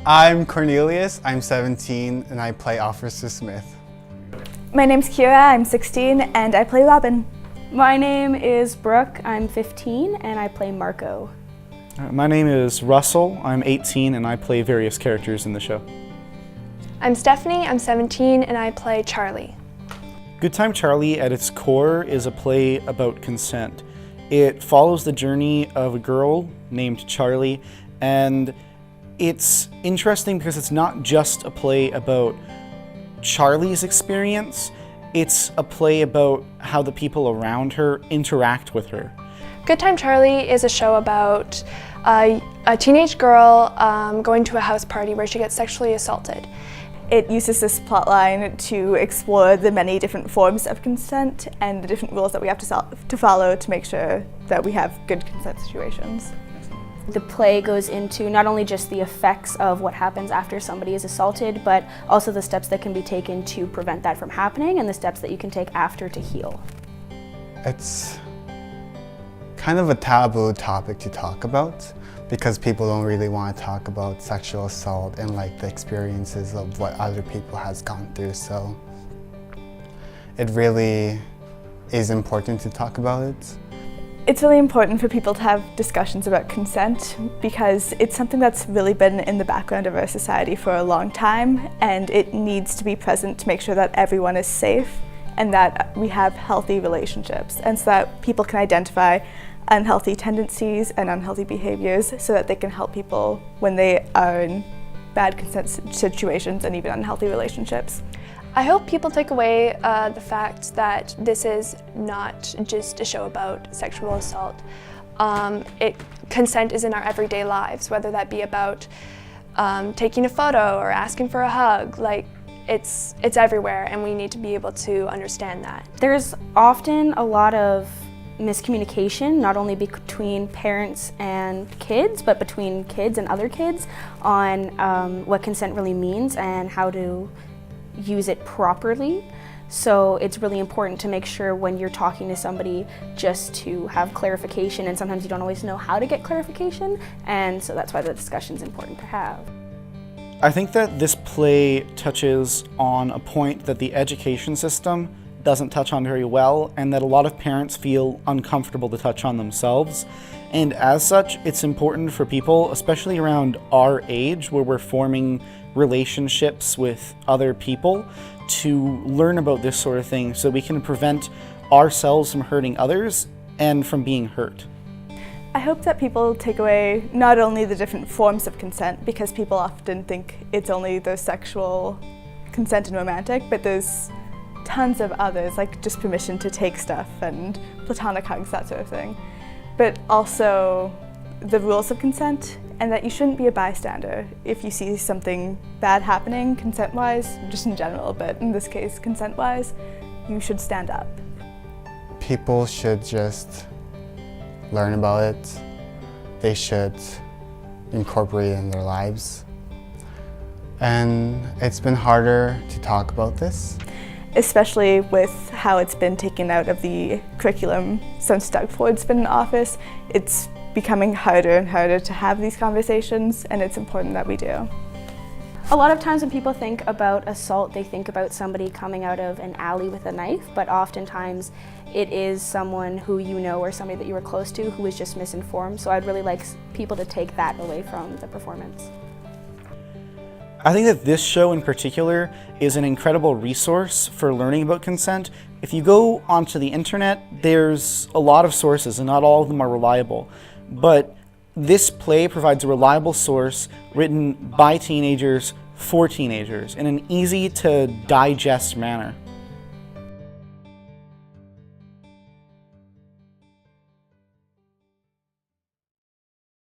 I'm Cornelius, I'm 17, and I play Officer Smith. My name's Kira, I'm 16, and I play Robin. My name is Brooke, I'm 15, and I play Marco. My name is Russell, I'm 18, and I play various characters in the show. I'm Stephanie, I'm 17, and I play Charlie. Good Time Charlie at its core is a play about consent. It follows the journey of a girl named Charlie, and it's interesting because it's not just a play about Charlie's experience, it's a play about how the people around her interact with her. Good Time Charlie is a show about a teenage girl going to a house party where she gets sexually assaulted. It uses this plotline to explore the many different forms of consent and the different rules that we have to follow to make sure that we have good consent situations. The play goes into not only just the effects of what happens after somebody is assaulted, but also the steps that can be taken to prevent that from happening and the steps that you can take after to heal. It's kind of a taboo topic to talk about because people don't really want to talk about sexual assault and like the experiences of what other people has gone through. So it really is important to talk about it. It's really important for people to have discussions about consent because it's something that's really been in the background of our society for a long time, and it needs to be present to make sure that everyone is safe and that we have healthy relationships, and so that people can identify unhealthy tendencies and unhealthy behaviors so that they can help people when they are in bad consent situations and even unhealthy relationships. I hope people take away the fact that this is not just a show about sexual assault. Consent is in our everyday lives, whether that be about taking a photo or asking for a hug. Like, it's everywhere, and we need to be able to understand that. There's often a lot of miscommunication, not only between parents and kids, but between kids and other kids on what consent really means and how to use it properly. So it's really important to make sure when you're talking to somebody just to have clarification, and sometimes you don't always know how to get clarification, and so that's why the discussion is important to have. I think that this play touches on a point that the education system doesn't touch on very well, and that a lot of parents feel uncomfortable to touch on themselves. And as such, it's important for people, especially around our age, where we're forming relationships with other people, to learn about this sort of thing so we can prevent ourselves from hurting others and from being hurt. I hope that people take away not only the different forms of consent, because people often think it's only the sexual consent and romantic, but there's tons of others, like just permission to take stuff and platonic hugs, that sort of thing. But also the rules of consent, and that you shouldn't be a bystander if you see something bad happening consent-wise, just in general, but in this case consent-wise, you should stand up. People should just learn about it. They should incorporate it in their lives. And it's been harder to talk about this, especially with how it's been taken out of the curriculum since Doug Ford's been in office. It's becoming harder and harder to have these conversations, and it's important that we do. A lot of times when people think about assault, they think about somebody coming out of an alley with a knife, but oftentimes it is someone who you know or somebody that you were close to who is just misinformed. So I'd really like people to take that away from the performance. I think that this show in particular is an incredible resource for learning about consent. If you go onto the internet, there's a lot of sources and not all of them are reliable. But this play provides a reliable source written by teenagers for teenagers in an easy to digest manner.